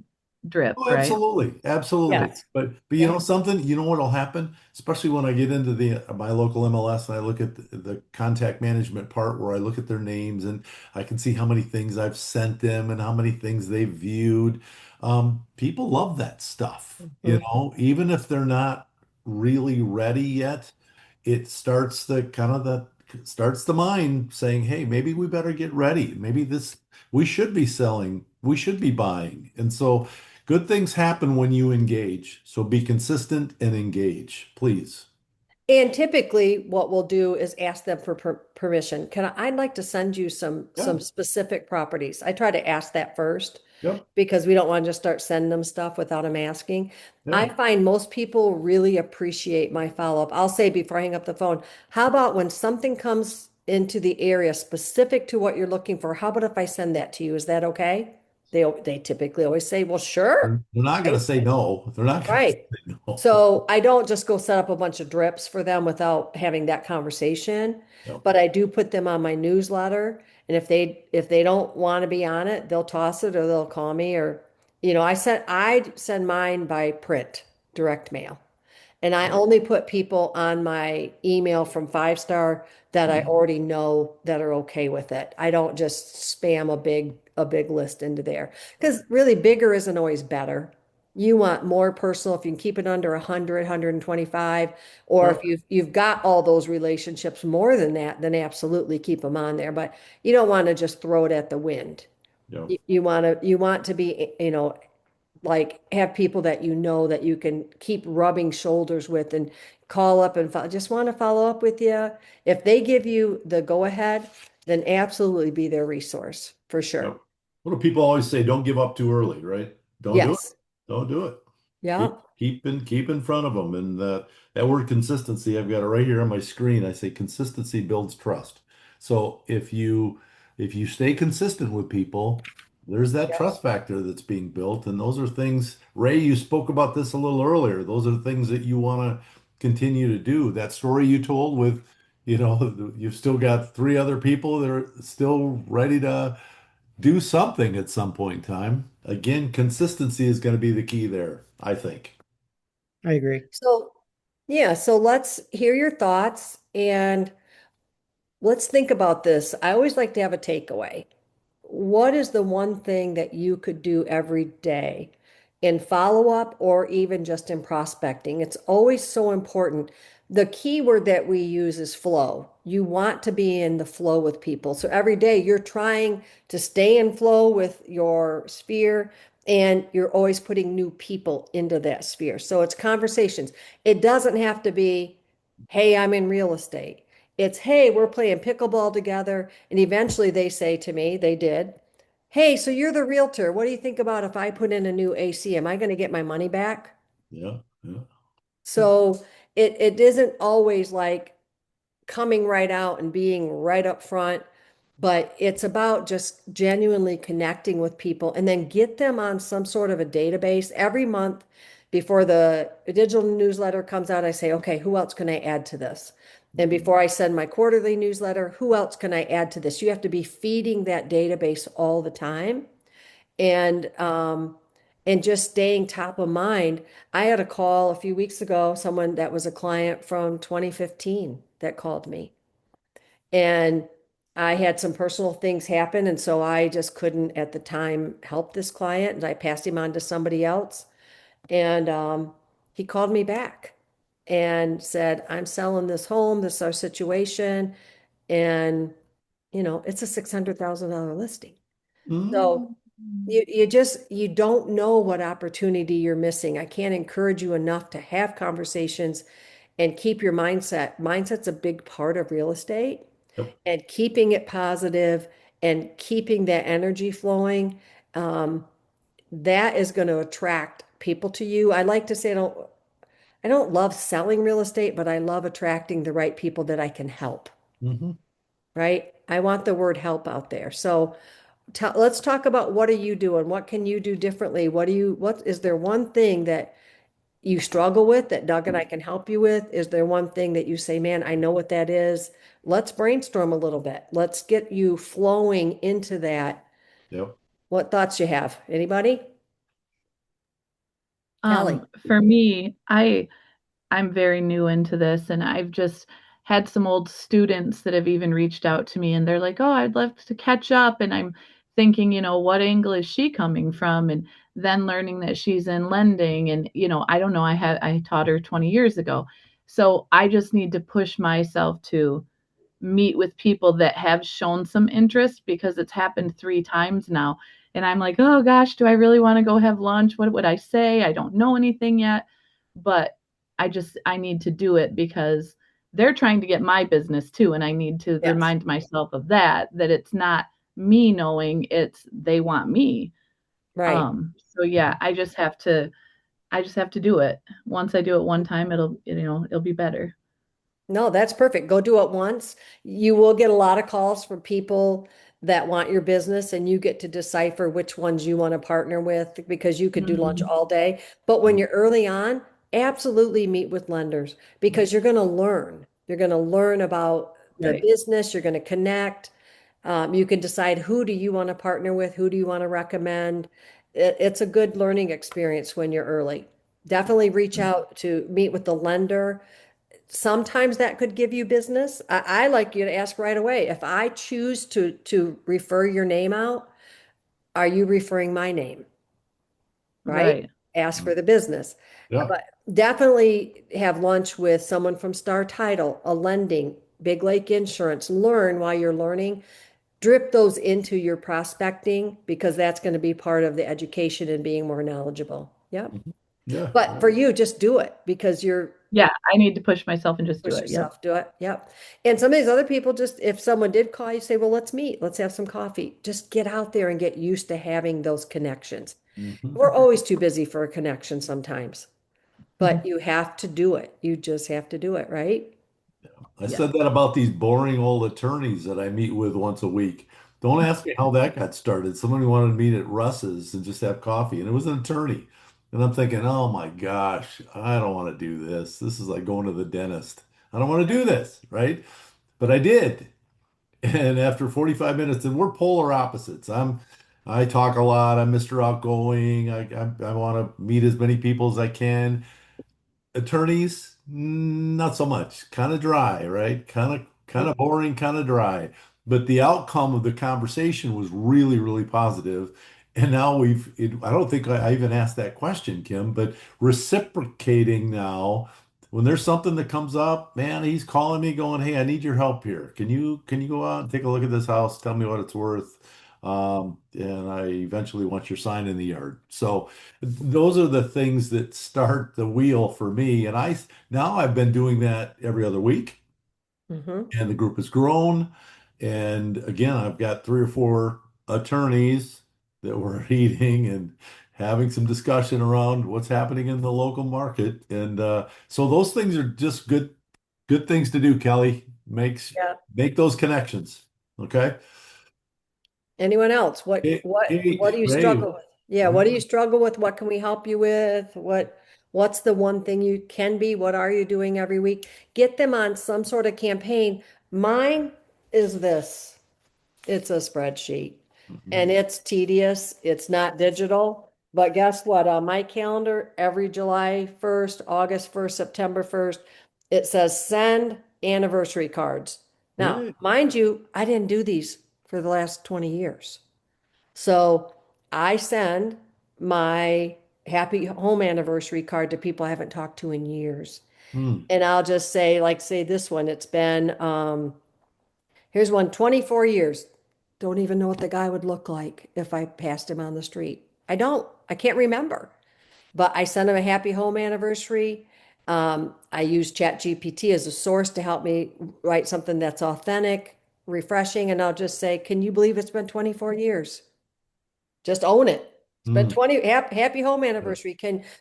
drip, oh, right? absolutely, absolutely. Yes. But you Yep. know something, you know what'll happen, especially when I get into the my local MLS and I look at the contact management part where I look at their names and I can see how many things I've sent them and how many things they've viewed. People love that stuff, Mhm. even if they're not really ready yet. It starts the kind of the starts the mind saying, "Hey, maybe we better get ready. Maybe this we should be selling, we should be buying." And so good things happen when you engage. So be consistent and engage, please. And typically, what we'll do is ask them for permission. I'd like to send you Yeah. some specific properties. I try to ask that first Yep. because we don't want to just start sending them stuff without them asking. I Yeah. find most people really appreciate my follow-up. I'll say before I hang up the phone, how about when something comes into the area specific to what you're looking for? How about if I send that to you? Is that okay? They typically always say, well, sure. They're not going to say no. They're not going to Right. say no. So I don't just go set up a bunch of drips for them without having that conversation, Yep. but I do put them on my newsletter. And if they don't want to be on it, they'll toss it or they'll call me or I send mine by print, direct mail. And I Yep. only put people on my email from Five Star that I already know that are okay with it. I don't just spam a big list into there because really bigger isn't always better. You want more personal if you can keep it under 100, 125, or if Yep. you've got all those relationships more than that, then absolutely keep them on there. But you don't want to just throw it at the wind. Yep. You want to be, like have people that you know that you can keep rubbing shoulders with and call up and just want to follow up with you. If they give you the go ahead, then absolutely be their resource for sure. Yep. What do people always say? Don't give up too early, right? Don't do it. Yes. Don't do it. Yeah. Keep in front of them. And that word consistency, I've got it right here on my screen. I say consistency builds trust. So if you stay consistent with people, there's that Yep. trust factor that's being built. And those are things, Ray, you spoke about this a little earlier. Those are things that you want to continue to do. That story you told with, you've still got three other people that are still ready to do something at some point in time. Again, consistency is going to be the key there, I think. I agree. So, yeah, so let's hear your thoughts and let's think about this. I always like to have a takeaway. What is the one thing that you could do every day in follow up or even just in prospecting? It's always so important. The key word that we use is flow. You want to be in the flow with people. So every day you're trying to stay in flow with your sphere and you're always putting new people into that sphere. So it's conversations. It doesn't have to be, hey, I'm in real estate. It's, hey, we're playing pickleball together. And eventually they say to me, they did, hey, so you're the realtor. What do you think about if I put in a new AC? Am I going to get my money back? Yeah, yeah. So it isn't always like coming right out and being right up front, but it's about just genuinely connecting with people and then get them on some sort of a database every month before the digital newsletter comes out. I say, okay, who else can I add to this? And before I send my quarterly newsletter, who else can I add to this? You have to be feeding that database all the time and just staying top of mind. I had a call a few weeks ago, someone that was a client from 2015 that called me. And I had some personal things happen, and so I just couldn't at the time help this client, and I passed him on to somebody else. And he called me back and said, I'm selling this home, this is our situation, and it's a $600,000 listing. So Mm, you don't know what opportunity you're missing. I can't encourage you enough to have conversations and keep your mindset. Mindset's a big part of real estate yep. and keeping it positive and keeping that energy flowing. Um, that is going to attract people to you. I like to say I don't love selling real estate, but I love attracting the right people that I can help, Hmm. right? I want the word help out there. So let's talk about what are you doing? What can you do differently? What is there one thing that you struggle with that Doug and I can help you with? Is there one thing that you say, man, I know what that is? Let's brainstorm a little bit. Let's get you flowing into that. Yep. What thoughts you have? Anybody? Hallie. For me, I'm very new into this, and I've just had some old students that have even reached out to me, and they're like, "Oh, I'd love to catch up." And I'm thinking, what angle is she coming from? And then learning that she's in lending, and I don't know. I taught her 20 years ago, so I just need to push myself to meet with people that have shown some interest because it's happened 3 times now. And I'm like, oh gosh, do I really want to go have lunch? What would I say? I don't know anything yet. But I need to do it because they're trying to get my business too. And I need to Yes. remind myself of that it's not me knowing, it's they want me. Right. So yeah, I just have to do it. Once I do it one time, it'll be better. No, that's perfect. Go do it once. You will get a lot of calls from people that want your business, and you get to decipher which ones you want to partner with because you could do lunch Mhm. all day. But when you're early on, absolutely meet with lenders because you're going to learn. You're going to learn about the Right. business, you're going to connect. You can decide who do you want to partner with, who do you want to recommend. It's a good learning experience when you're early. Definitely reach out to meet with the lender. Sometimes that could give you business. I like you to ask right away. If I choose to refer your name out, are you referring my name? Right? Right. Ask for the business. Yeah. But definitely have lunch with someone from Star Title, a lending, Big Lake Insurance. Learn while you're learning. Drip those into your prospecting because that's going to be part of the education and being more knowledgeable. Yep. Mhm. Yeah. But for you, just do it because you're Yeah, I need to push myself and just do push it. Yep. yourself, do it. Yep. And some of these other people, just if someone did call you, say, well, let's meet, let's have some coffee. Just get out there and get used to having those connections. Hmm. We're always too busy for a connection sometimes, but Mhm. you have to do it. You just have to do it, right? I Yeah. said that about these boring old attorneys that I meet with once a week. Don't ask me how that got started. Someone who wanted to meet at Russ's and just have coffee, and it was an attorney. And I'm thinking, oh my gosh, I don't want to do this. This is like going to the dentist. I don't want to do this, right? But I did. And after 45 minutes, and we're polar opposites. I talk a lot. I'm Mr. Outgoing. I want to meet as many people as I can. Attorneys, not so much. Kind of dry, right? Kind of boring, kind of dry. But the outcome of the conversation was really, really positive. And now I don't think I even asked that question, Kim, but reciprocating now, when there's something that comes up, man, he's calling me going, "Hey, I need your help here. Can you go out and take a look at this house? Tell me what it's worth. And I eventually want your sign in the yard." So those are the things that start the wheel for me. And now I've been doing that every other week, Hmm. and the group has grown. And again, I've got three or four attorneys that we're meeting and having some discussion around what's happening in the local market. And so those things are just good things to do, Kelly. Yeah. Make those connections. Okay. Anyone else? What do Kate, you Ray, struggle with? Yeah, what do you struggle with? What can we help you with? What's the one thing you can be? What are you doing every week? Get them on some sort of campaign. Mine is this. It's a spreadsheet Mhm. and it's tedious. It's not digital. But guess what? On my calendar, every July 1st, August 1st, September 1st, it says send anniversary cards. Now, Yeah. mind you, I didn't do these for the last 20 years. So I send my happy home anniversary card to people I haven't talked to in years. Hmm. And I'll just say, like, say this one, it's been, here's one, 24 years. Don't even know what the guy would look like if I passed him on the street. I don't, I can't remember. But I sent him a happy home anniversary. I use ChatGPT as a source to help me write something that's authentic, refreshing, and I'll just say, can you believe it's been 24 years? Just own it. It's been Hmm. 20, happy home Yeah. anniversary.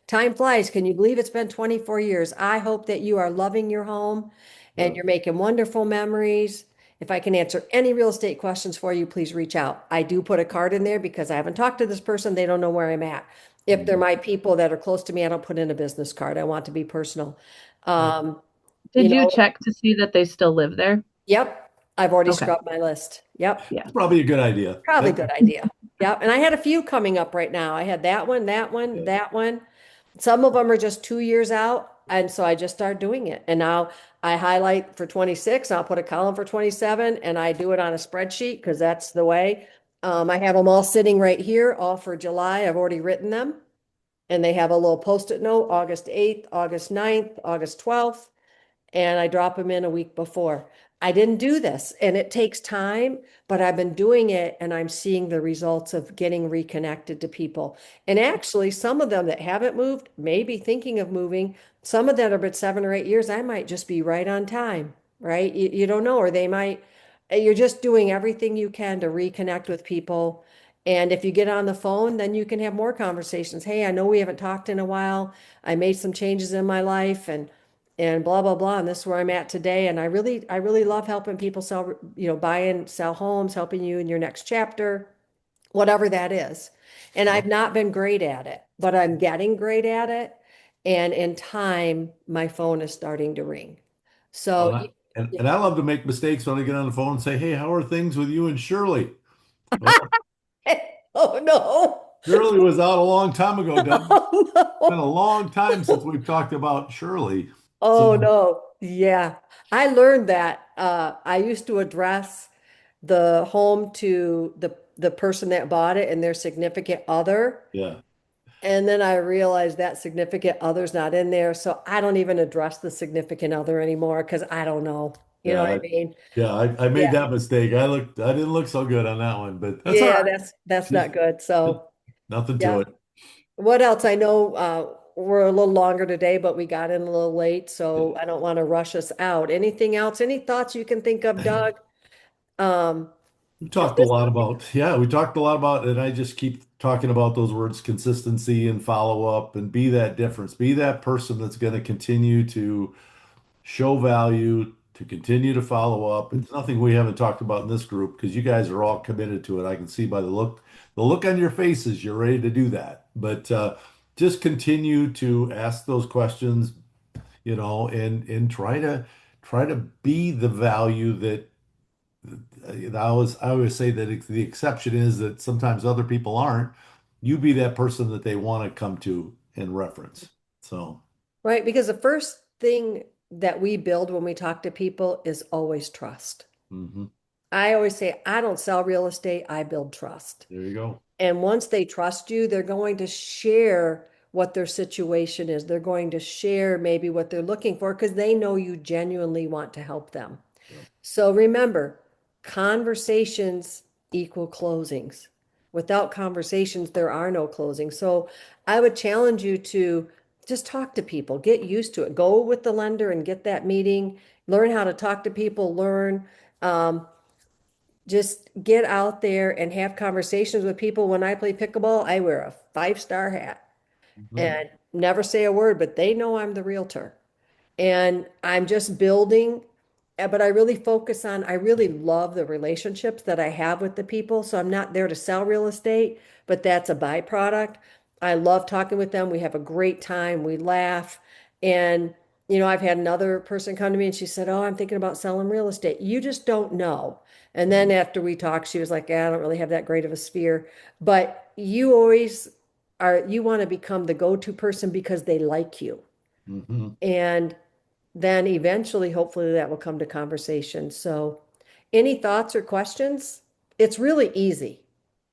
Time flies. Can you believe it's been 24 years? I hope that you are loving your home and Yeah. you're making wonderful memories. If I can answer any real estate questions for you, please reach out. I do put a card in there because I haven't talked to this person. They don't know where I'm at. If they're Mhm. my people that are close to me, I don't put in a business card. I want to be personal. Yeah. Um, you Did you know, check to see that they still live there? yep, I've already Okay. scrubbed my list. Yep. Yeah. That's probably a good idea. Probably a That, good idea. Yeah. And I had a few coming up right now. I had that one, that one, yeah. that one. Some of them are just 2 years out. And so I just started doing it. And now I highlight for 26, I'll put a column for 27, and I do it on a spreadsheet because that's the way. I have them all sitting right here, all for July. I've already written them. And they have a little post-it note, August 8th, August 9th, August 12th, and I drop them in a week before. I didn't do this and it takes time, but I've been doing it and I'm seeing the results of getting reconnected to people. And actually, some of them that haven't moved, maybe thinking of moving, some of that have been 7 or 8 years, I might just be right on time, right? You don't know, or they might, you're just doing everything you can to reconnect with people. And if you get on the phone, then you can have more conversations. Hey, I know we haven't talked in a while. I made some changes in my life and blah blah blah, and this is where I'm at today, and I really love helping people sell, buy and sell homes, helping you in your next chapter, whatever that is. And I've Well, not been great at it, but I'm getting great at it, and in time my phone is starting to ring. well, So and I love to make mistakes when I get on the phone and say, "Hey, how are things with you and Shirley?" Well, oh no. Shirley was out a long time ago, Doug. It's Oh been a long time since no. we've talked about Shirley. So, Oh no. Yeah. I learned that I used to address the home to the person that bought it and their significant other. yeah, And then I realized that significant other's not in there. So I don't even address the significant other anymore because I don't know. You know yeah, what I mean? I made Yeah. that mistake. I didn't look so good on that one, but that's all Yeah, right. that's Just not good. So nothing to yeah. it. What else? I know we're a little longer today, but we got in a little late, so I don't want to rush us out. Anything else? Any thoughts you can think of, Doug? Um, We because talked a this, lot about, yeah, we talked a lot about, and I just keep talking about those words, consistency and follow up, and be that difference. Be that person that's going to continue to show value, to continue to follow up. It's nothing we haven't talked about in this group because you guys are all committed to it. I can see by the look on your faces, you're ready to do that. But just continue to ask those questions, and try to be the value that I always say that the exception is that sometimes other people aren't. You be that person that they want to come to and reference. So, Right? Because the first thing that we build when we talk to people is always trust. mhm, I always say, I don't sell real estate, I build trust. there you go. And once they trust you, they're going to share what their situation is. They're going to share maybe what they're looking for because they know you genuinely want to help them. Yep. So remember, conversations equal closings. Without conversations, there are no closings. So I would challenge you to just talk to people, get used to it. Go with the lender and get that meeting, learn how to talk to people, learn. Um, just get out there and have conversations with people. When I play pickleball, I wear a 5-star hat Mhm, and never say a word, but they know I'm the realtor. And I'm just building, but I really focus on, I really love the relationships that I have with the people. So I'm not there to sell real estate, but that's a byproduct. I love talking with them. We have a great time. We laugh. And, I've had another person come to me and she said, "Oh, I'm thinking about selling real estate." You just don't know. And then after we talked, she was like, "Yeah, I don't really have that great of a sphere." But you always you want to become the go-to person because they like you. mhm, And then eventually, hopefully, that will come to conversation. So, any thoughts or questions? It's really easy.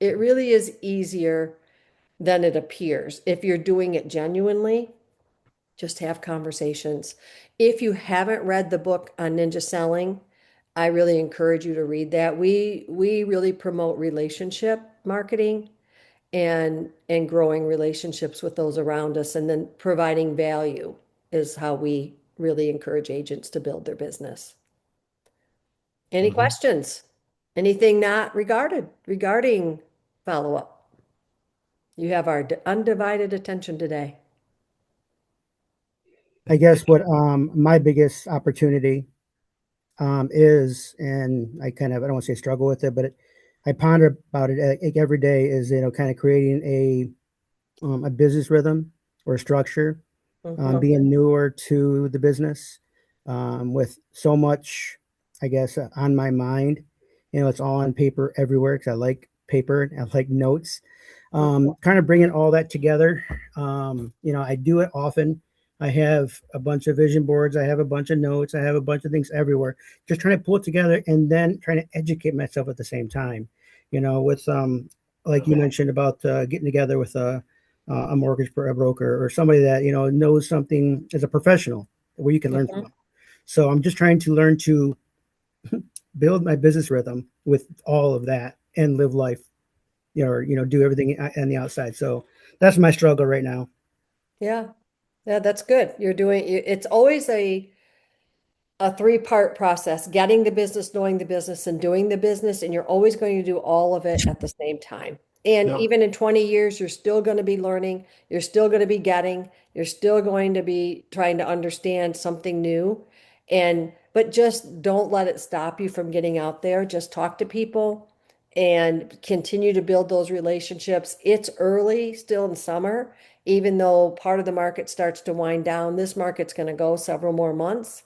It really is easier than it appears. If you're doing it genuinely, just have conversations. If you haven't read the book on ninja selling, I really encourage you to read that. We really promote relationship marketing and growing relationships with those around us, and then providing value is how we really encourage agents to build their business. Any mhm. questions? Anything not regarding follow-up? You have our undivided attention today. I guess what my biggest opportunity is, and I don't want to say struggle with it, but I ponder about it like every day is, kind of creating a business rhythm or structure, Mhm. being newer to the business, with so much, I guess, on my mind. It's all on paper everywhere because I like paper and I like notes. Kind of bringing all that together. I do it often. I have a bunch of vision boards. I have a bunch of notes. I have a bunch of things everywhere. Just trying to pull it together and then trying to educate myself at the same time. With like you mentioned about getting together with a mortgage a broker or somebody that knows something as a professional where you can learn from Mhm. them. So I'm just trying to learn to build my business rhythm with all of that and live life, or do everything on the outside. So that's my struggle right now. Yeah. Yeah, that's good. It's always a three-part process: getting the business, knowing the business, and doing the business. And you're always going to do all of it at the same time. And Yep. even in 20 years, you're still going to be learning, you're still going to be getting, you're still going to be trying to understand something new. But just don't let it stop you from getting out there. Just talk to people and continue to build those relationships. It's early still in summer, even though part of the market starts to wind down. This market's going to go several more months,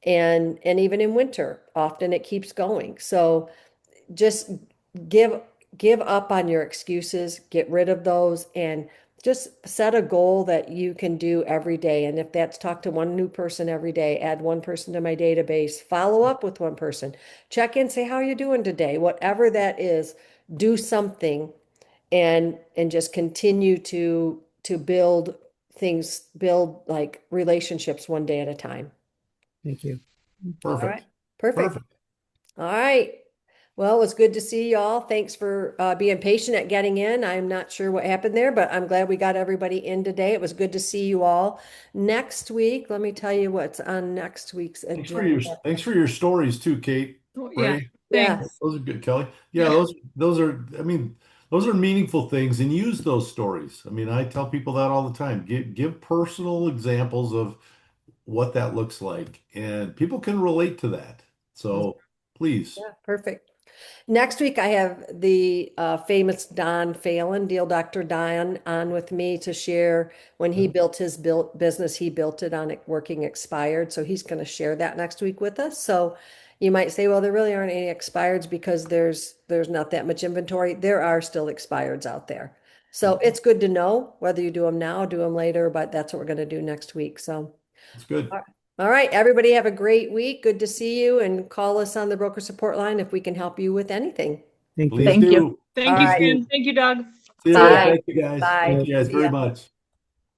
and even in winter often it keeps going. So just give give up on your excuses, get rid of those, and just set a goal that you can do every day. And if that's talk to one new person every day, add one person to my database, follow up with one person, check in, say how you doing today, whatever that is. Do something, and just continue to build things, build like relationships one day at a time. Thank you. All right. Perfect. Perfect. Perfect. All right. Well, it was good to see y'all. Thanks for being patient at getting in. I'm not sure what happened there, but I'm glad we got everybody in today. It was good to see you all. Next week, let me tell you what's on next week's Thanks for your agenda. thanks for your stories too, Kate. Oh, yeah, Ray. Yeah, thanks. Those are good, Kelly. Yeah, Yeah. those are meaningful things, and use those stories. I mean, I tell people that all the time. Give personal examples of what that looks like, and people can relate to that. So please. yeah, perfect. Next week, I have the famous Don Phelan, Deal Dr. Don, on with me to share when he built his business. He built it on it working expired. So he's going to share that next week with us. So you might say, well, there really aren't any expireds because there's not that much inventory. There are still expireds out there. So it's good to know whether you do them now, do them later, but that's what we're going to do next week. So. It's good. All right, everybody have a great week. Good to see you and call us on the broker support line if we can help you with anything. Thank you. Please Thank you. do. Thank All you, right. Stan. Thank you, Doug. See See ya. ya. Bye. Thank you guys. Bye. Thank you guys See very ya. much.